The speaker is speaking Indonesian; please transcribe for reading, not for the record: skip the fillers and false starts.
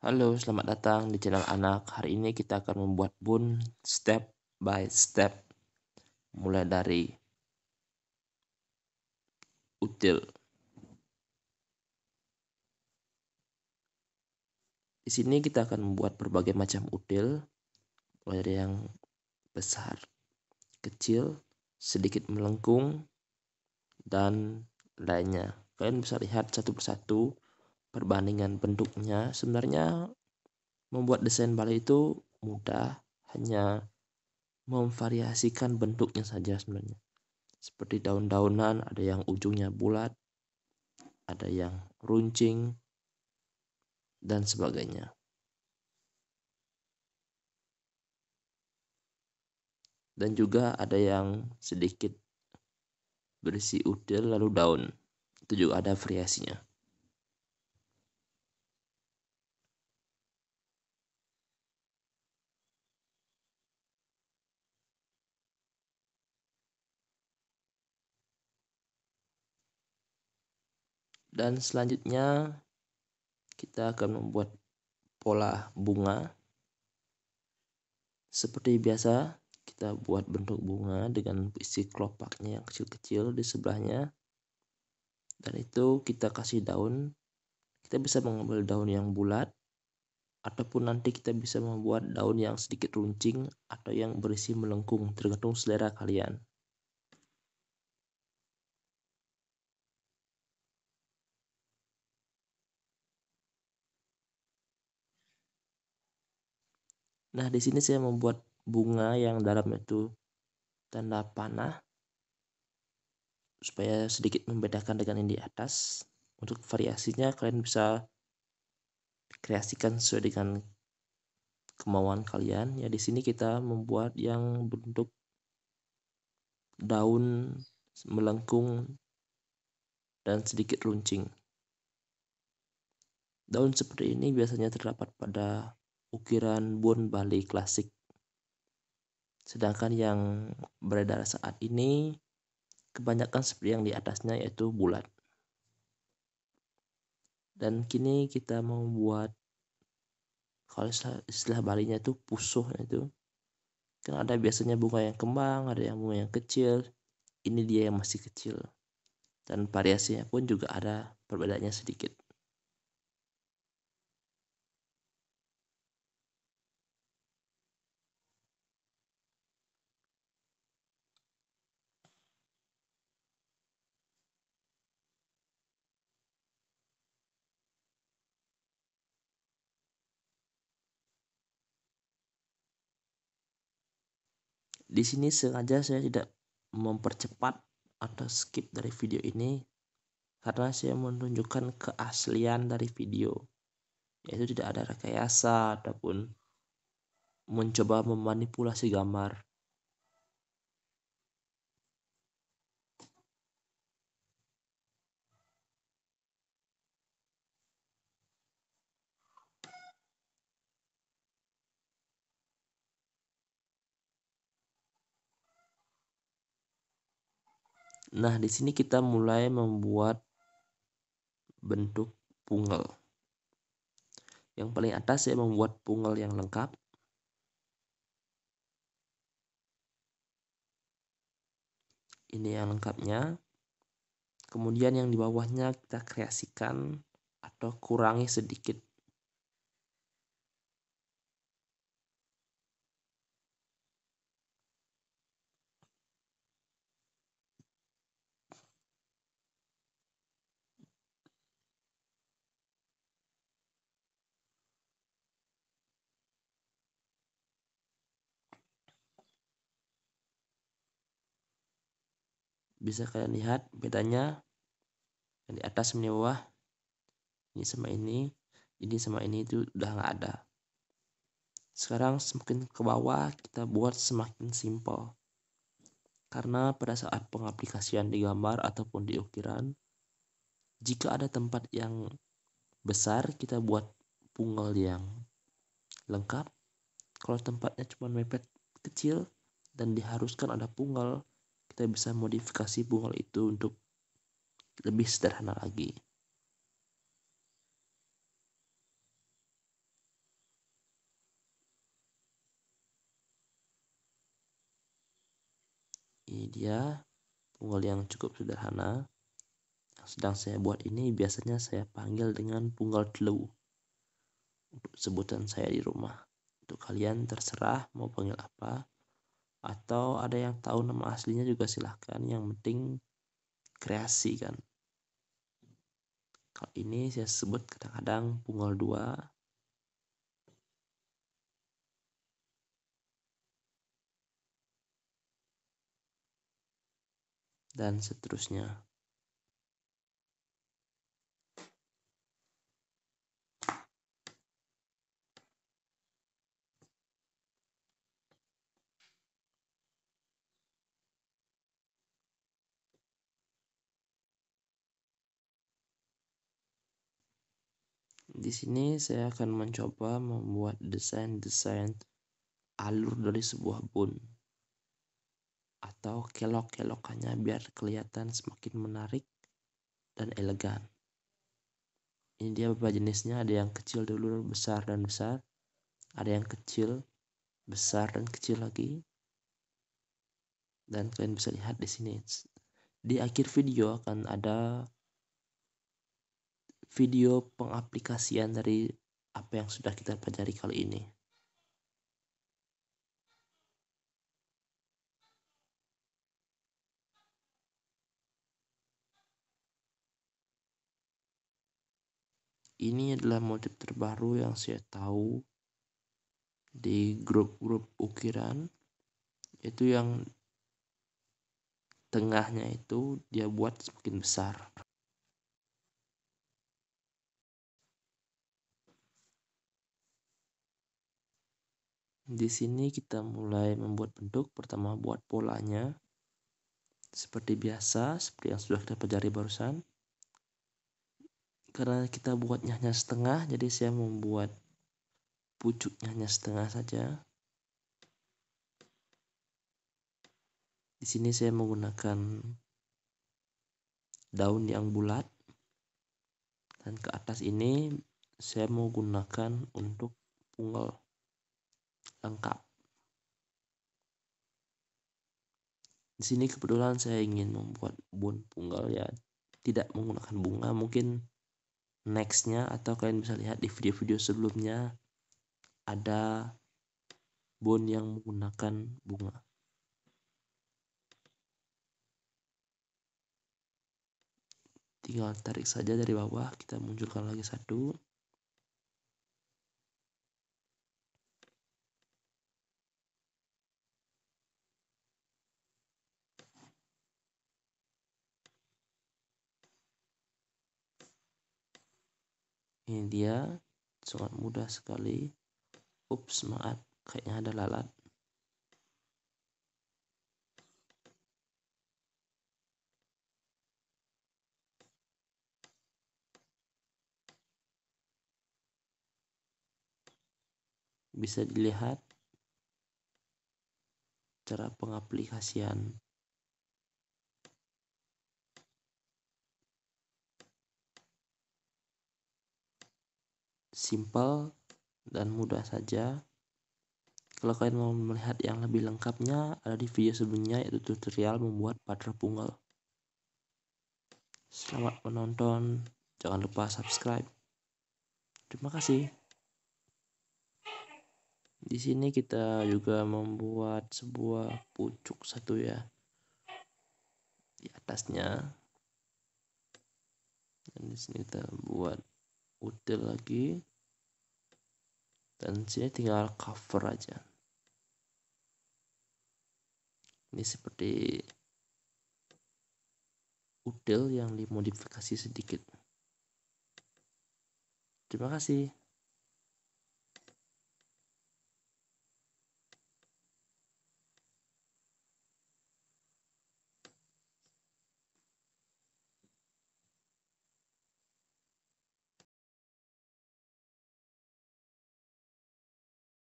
Halo, selamat datang di channel Anak. Hari ini kita akan membuat bun step by step. Mulai dari util. Di sini kita akan membuat berbagai macam util, mulai dari yang besar, kecil, sedikit melengkung, dan lainnya. Kalian bisa lihat satu persatu perbandingan bentuknya. Sebenarnya membuat desain balai itu mudah, hanya memvariasikan bentuknya saja sebenarnya. Seperti daun-daunan, ada yang ujungnya bulat, ada yang runcing, dan sebagainya. Dan juga ada yang sedikit berisi util lalu daun. Itu juga ada variasinya. Dan selanjutnya kita akan membuat pola bunga. Seperti biasa, kita buat bentuk bunga dengan isi kelopaknya yang kecil-kecil di sebelahnya. Dan itu kita kasih daun. Kita bisa mengambil daun yang bulat, ataupun nanti kita bisa membuat daun yang sedikit runcing atau yang berisi melengkung, tergantung selera kalian. Nah, di sini saya membuat bunga yang dalamnya itu tanda panah supaya sedikit membedakan dengan yang di atas. Untuk variasinya kalian bisa kreasikan sesuai dengan kemauan kalian. Ya, di sini kita membuat yang bentuk daun melengkung dan sedikit runcing. Daun seperti ini biasanya terdapat pada ukiran bun Bali klasik. Sedangkan yang beredar saat ini kebanyakan seperti yang di atasnya, yaitu bulat. Dan kini kita membuat, kalau istilah Balinya itu pusuh, itu kan ada biasanya bunga yang kembang, ada yang bunga yang kecil. Ini dia yang masih kecil, dan variasinya pun juga ada perbedaannya sedikit. Di sini sengaja saya tidak mempercepat atau skip dari video ini karena saya menunjukkan keaslian dari video, yaitu tidak ada rekayasa ataupun mencoba memanipulasi gambar. Nah, di sini kita mulai membuat bentuk pungel. Yang paling atas saya membuat pungel yang lengkap. Ini yang lengkapnya. Kemudian yang di bawahnya kita kreasikan atau kurangi sedikit. Bisa kalian lihat bedanya, yang di atas sama di bawah, ini sama ini sama ini itu udah nggak ada. Sekarang semakin ke bawah kita buat semakin simpel, karena pada saat pengaplikasian di gambar ataupun di ukiran, jika ada tempat yang besar kita buat pungel yang lengkap. Kalau tempatnya cuma mepet kecil dan diharuskan ada pungel, kita bisa modifikasi pungel itu untuk lebih sederhana lagi. Ini dia punggal yang cukup sederhana. Yang sedang saya buat ini biasanya saya panggil dengan punggal telu untuk sebutan saya di rumah. Untuk kalian terserah mau panggil apa, atau ada yang tahu nama aslinya juga silahkan, yang penting kreasi kan. Kalau ini saya sebut kadang-kadang punggal 2 dan seterusnya. Di sini saya akan mencoba membuat desain-desain alur dari sebuah bun atau kelok-kelokannya biar kelihatan semakin menarik dan elegan. Ini dia beberapa jenisnya, ada yang kecil dulu, besar dan besar, ada yang kecil, besar dan kecil lagi. Dan kalian bisa lihat di sini. Di akhir video akan ada video pengaplikasian dari apa yang sudah kita pelajari kali ini. Ini adalah motif terbaru yang saya tahu di grup-grup ukiran, itu yang tengahnya itu dia buat semakin besar. Di sini kita mulai membuat bentuk. Pertama buat polanya seperti biasa, seperti yang sudah kita pelajari barusan. Karena kita buatnya hanya setengah, jadi saya membuat pucuknya hanya setengah saja. Di sini saya menggunakan daun yang bulat, dan ke atas ini saya mau gunakan untuk punggal lengkap. Di sini kebetulan saya ingin membuat bun punggal ya, tidak menggunakan bunga. Mungkin nextnya atau kalian bisa lihat di video-video sebelumnya ada bun yang menggunakan bunga. Tinggal tarik saja dari bawah, kita munculkan lagi satu. Ini dia, sangat mudah sekali. Ups, maaf, kayaknya ada lalat. Bisa dilihat cara pengaplikasian. Simple dan mudah saja. Kalau kalian mau melihat yang lebih lengkapnya, ada di video sebelumnya, yaitu tutorial membuat patra punggal. Selamat menonton, jangan lupa subscribe. Terima kasih. Di sini kita juga membuat sebuah pucuk satu ya, di atasnya. Dan di sini kita buat util lagi. Dan sini tinggal cover aja. Ini seperti util yang dimodifikasi sedikit. Terima kasih.